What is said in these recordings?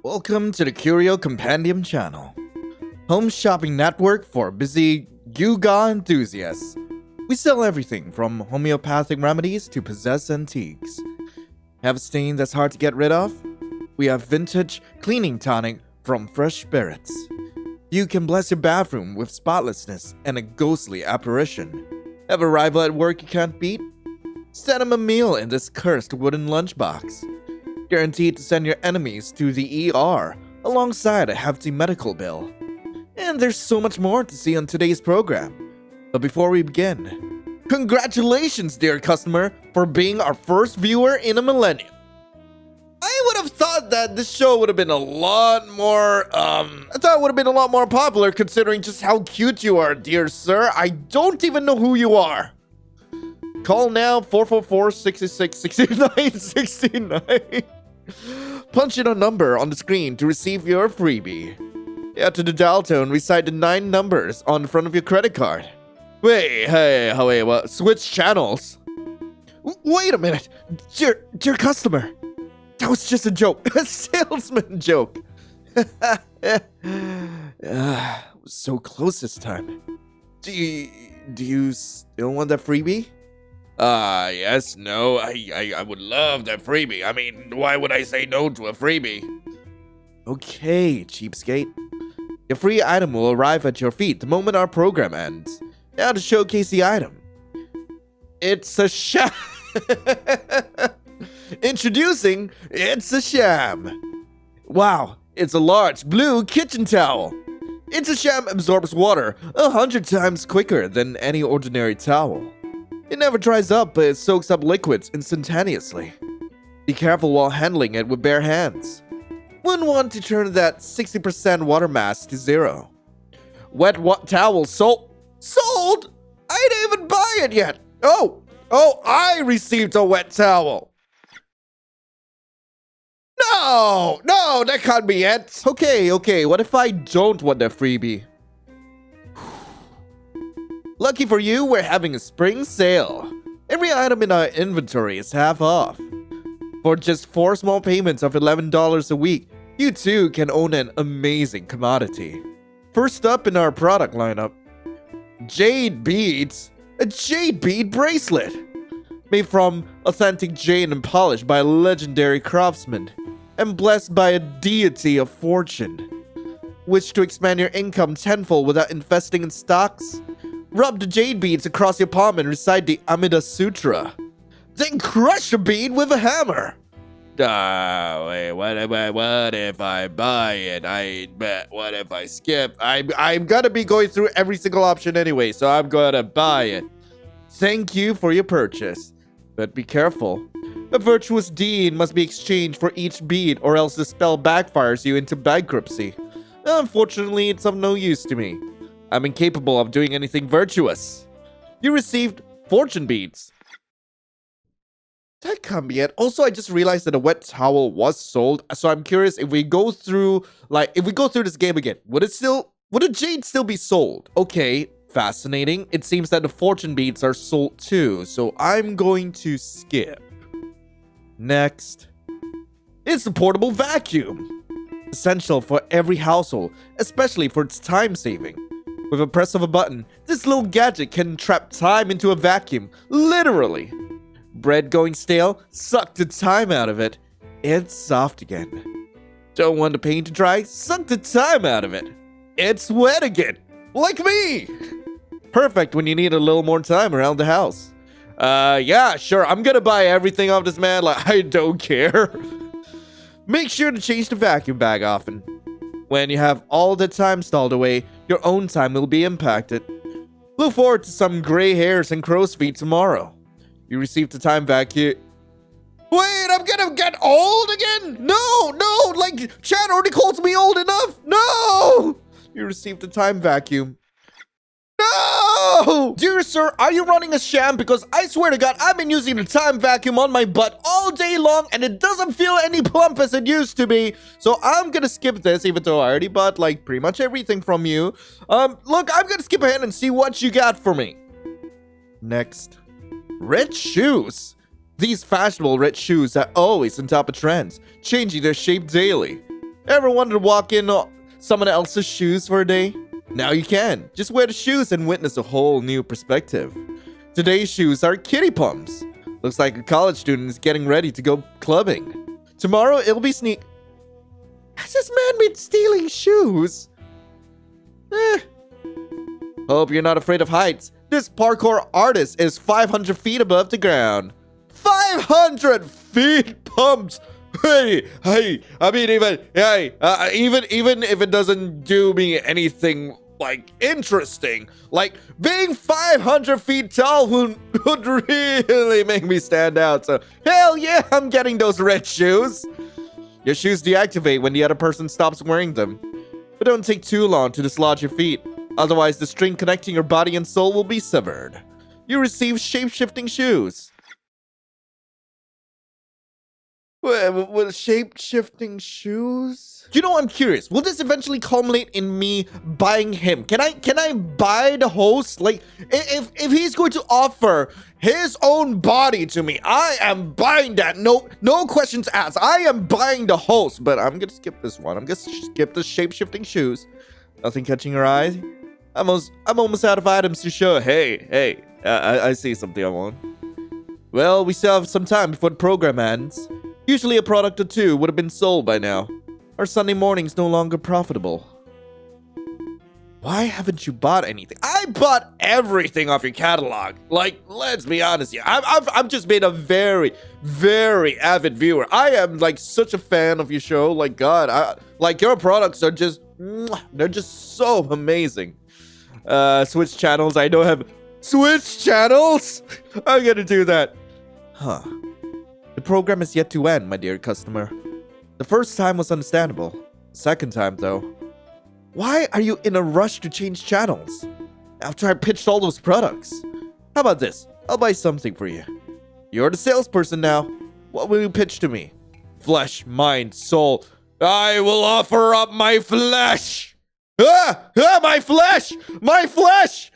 Welcome to the Curio Compendium channel, home shopping network for busy Yuga enthusiasts. We sell everything from homeopathic remedies to possessed antiques. Have a stain that's hard to get rid of? We have vintage cleaning tonic from fresh spirits. You can bless your bathroom with spotlessness and a ghostly apparition. Have a rival at work you can't beat? Send him a meal in this cursed wooden lunchbox. Guaranteed to send your enemies to the ER alongside a hefty medical bill. And there's so much more to see on today's program. But before we begin, congratulations, dear customer, for being our first viewer in a millennium. I would have thought that this show would have been a lot more, popular considering just how cute you are, dear sir. I don't even know who you are. Call now, 444-66-69-69. Punch in a number on the screen to receive your freebie. After the dial tone, recite the 9 numbers on the front of your credit card. Wait, what? Switch channels. Wait a minute, dear customer. That was just a joke, a salesman joke. So close this time. Do you still want that freebie? Yes, no, I would love that freebie. I mean, why would I say no to a freebie? Okay, cheapskate. Your free item will arrive at your feet the moment our program ends. Now to showcase the item. It's a sham. Introducing, it's a sham. Wow, it's a large blue kitchen towel. It's a sham absorbs water 100 times quicker than any ordinary towel. It never dries up, but it soaks up liquids instantaneously. Be careful while handling it with bare hands. Wouldn't want to turn that 60% water mass to 0. Wet towel sold? Sold? I didn't even buy it yet. Oh, I received a wet towel. No, that can't be it. Okay, what if I don't want that freebie? Lucky for you, we're having a spring sale. Every item in our inventory is half off. For just 4 small payments of $11 a week, you too can own an amazing commodity. First up in our product lineup, jade beads. A jade bead bracelet. Made from authentic jade and polished by a legendary craftsman. And blessed by a deity of fortune. Wish to expand your income tenfold without investing in stocks? Rub the jade beads across your palm and recite the Amida Sutra. Then crush the bead with a hammer. Wait, what if I buy it? What if I skip? I'm gonna be going through every single option anyway, so I'm gonna buy it. Thank you for your purchase. But be careful. A virtuous deed must be exchanged for each bead, or else the spell backfires you into bankruptcy. Unfortunately, it's of no use to me. I'm incapable of doing anything virtuous. You received fortune beads. That can't be it. Also, I just realized that a wet towel was sold. So I'm curious if we go through this game again, would a jade still be sold? Okay, fascinating. It seems that the fortune beads are sold too. So I'm going to skip. Next. It's a portable vacuum. Essential for every household, especially for its time saving. With a press of a button, this little gadget can trap time into a vacuum, literally. Bread going stale? Suck the time out of it. It's soft again. Don't want the paint to dry? Suck the time out of it. It's wet again. Like me! Perfect when you need a little more time around the house. Yeah, sure, I'm gonna buy everything off this man, like, I don't care. Make sure to change the vacuum bag often. When you have all the time stalled away, your own time will be impacted. Look forward to some gray hairs and crow's feet tomorrow. You received the time vacuum. Wait, I'm gonna get old again? No, like, Chad already calls me old enough. No! You received the time vacuum. No! Dear sir, are you running a sham? Because I swear to God, I've been using the time vacuum on my butt all day long and it doesn't feel any plump as it used to be. So I'm gonna skip this, even though I already bought like pretty much everything from you. Look, I'm gonna skip ahead and see what you got for me. Next. Red shoes. These fashionable red shoes are always on top of trends, changing their shape daily. Ever wanted to walk in someone else's shoes for a day? Now you can. Just wear the shoes and witness a whole new perspective. Today's shoes are kitty pumps. Looks like a college student is getting ready to go clubbing. Tomorrow it'll be sneak. Has this man been stealing shoes? Hope you're not afraid of heights. This parkour artist is 500 feet above the ground. 500 feet pumps! Hey, I mean, even if it doesn't do me anything, like, interesting, like, being 500 feet tall would really make me stand out, so, hell yeah, I'm getting those red shoes! Your shoes deactivate when the other person stops wearing them. But don't take too long to dislodge your feet, otherwise the string connecting your body and soul will be severed. You receive shape-shifting shoes. With shape-shifting shoes? You know, I'm curious. Will this eventually culminate in me buying him? Can I buy the host? Like, if he's going to offer his own body to me, I am buying that. No questions asked. I am buying the host. But I'm gonna skip this one. I'm gonna skip the shape-shifting shoes. Nothing catching your eye? I'm almost out of items to show. Hey, I see something I want. Well, we still have some time before the program ends. Usually a product or two would have been sold by now. Our Sunday morning's no longer profitable. Why haven't you bought anything? I bought everything off your catalog. Like, let's be honest here. I've just been a very, very avid viewer. I am like such a fan of your show. Like, God, like your products are just, they're just so amazing. Switch channels. I don't have switch channels. I'm gonna do that. Huh. The program is yet to end, my dear customer. The first time was understandable. The second time, though. Why are you in a rush to change channels? After I pitched all those products. How about this? I'll buy something for you. You're the salesperson now. What will you pitch to me? Flesh, mind, soul. I will offer up my flesh! My flesh! My flesh!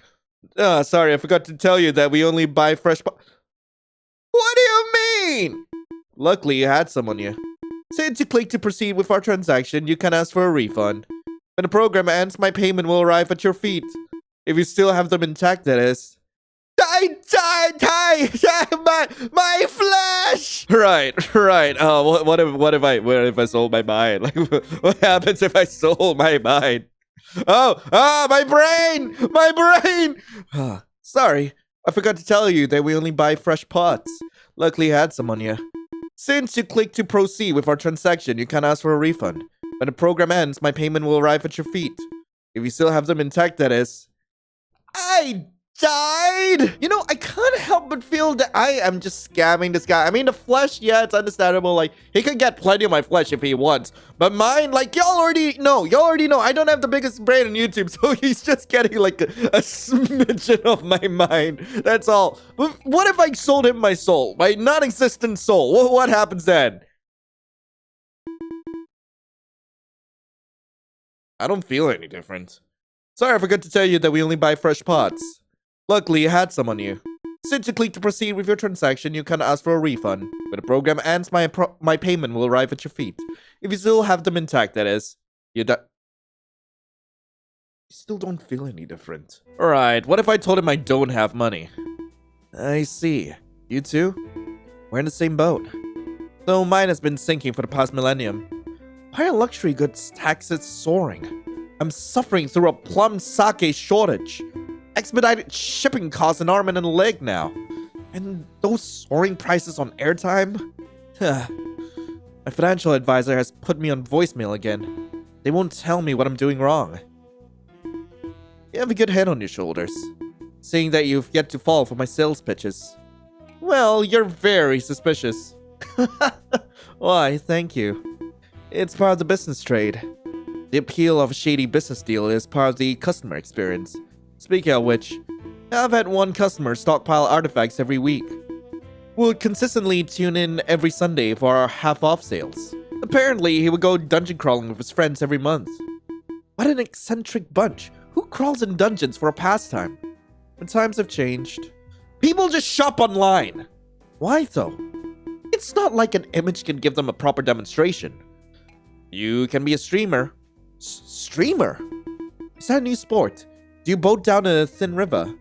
Sorry, I forgot to tell you that we only buy fresh. What do you mean? Luckily, you had some on you. Since you click to proceed with our transaction, you can ask for a refund. When the program ends, my payment will arrive at your feet. If you still have them intact, that is. My flesh! Right. What if I sold my mind? Like, what happens if I sold my mind? My brain! Sorry, I forgot to tell you that we only buy fresh pots. Luckily, I had some on you. Since you click to proceed with our transaction, you can ask for a refund. When the program ends, my payment will arrive at your feet. If you still have them intact, that is. I died! You know, I can't help but feel that I am just scamming this guy. I mean, the flesh, yeah, it's understandable. Like, he can get plenty of my flesh if he wants. But mine, like, y'all already know. I don't have the biggest brain on YouTube, so he's just getting, like, a smidgen of my mind. That's all. But what if I sold him my soul? My non-existent soul? What happens then? I don't feel any different. Sorry, I forgot to tell you that we only buy fresh pots. Luckily, you had some on you. Since you click to proceed with your transaction, you can ask for a refund. When the program ends, my payment will arrive at your feet. If you still have them intact, that is. You still don't feel any different. Alright, what if I told him I don't have money? I see. You too? We're in the same boat. Though mine has been sinking for the past millennium. Why are luxury goods taxes soaring? I'm suffering through a plum sake shortage. Expedited shipping costs an arm and a leg now. And those soaring prices on airtime? My financial advisor has put me on voicemail again. They won't tell me what I'm doing wrong. You have a good head on your shoulders, seeing that you've yet to fall for my sales pitches. Well, you're very suspicious. Why, thank you. It's part of the business trade. The appeal of a shady business deal is part of the customer experience. Speaking of which, I've had one customer stockpile artifacts every week. Would consistently tune in every Sunday for our half-off sales. Apparently, he would go dungeon crawling with his friends every month. What an eccentric bunch. Who crawls in dungeons for a pastime? But times have changed. People just shop online. Why though? It's not like an image can give them a proper demonstration. You can be a streamer. Streamer? Is that a new sport? Do you boat down a thin river?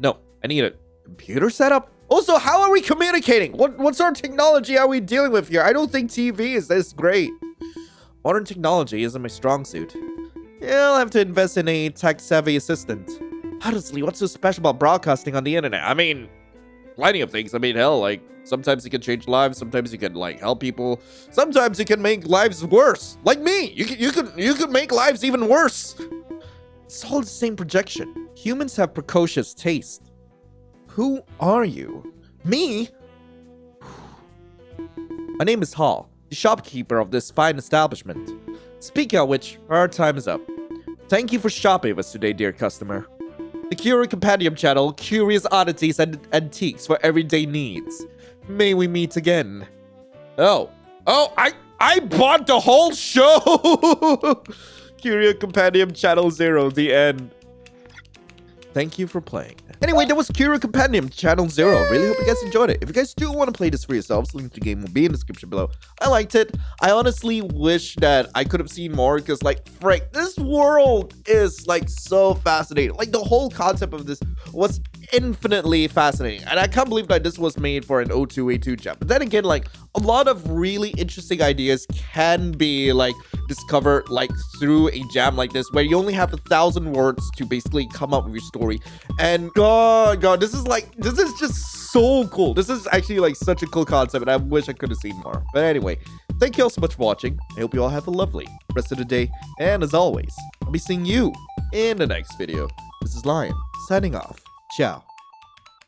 No, I need a computer setup. Also, how are we communicating? What sort of technology are we dealing with here? I don't think TV is this great. Modern technology isn't my strong suit. Yeah, I'll have to invest in a tech-savvy assistant. Honestly, what's so special about broadcasting on the internet? I mean, plenty of things. I mean, hell, like, sometimes you can change lives. Sometimes you can, like, help people. Sometimes you can make lives worse. Like me. You can make lives even worse. It's all the same projection. Humans have precocious taste. Who are you? Me? My name is Hall, the shopkeeper of this fine establishment. Speaking of which, our time is up. Thank you for shopping with us today, dear customer. The Curio Compendium channel, curious oddities and antiques for everyday needs. May we meet again. Oh, I bought the whole show! Curio Compendium Channel 0, the end. Thank you for playing. Anyway, that was Curio Compendium Channel 0. Really hope you guys enjoyed it. If you guys do want to play this for yourselves, link to the game will be in the description below. I liked it. I honestly wish that I could have seen more because, like, frick, this world is, like, so fascinating. Like, the whole concept of this was infinitely fascinating. And I can't believe that this was made for an O2A2 gem. But then again, like, a lot of really interesting ideas can be, like, discovered, like, through a jam like this, where you only have 1,000 words to basically come up with your story. And God, this is just so cool. This is actually, like, such a cool concept, and I wish I could have seen more. But anyway, thank you all so much for watching. I hope you all have a lovely rest of the day. And as always, I'll be seeing you in the next video. This is Lion, signing off. Ciao.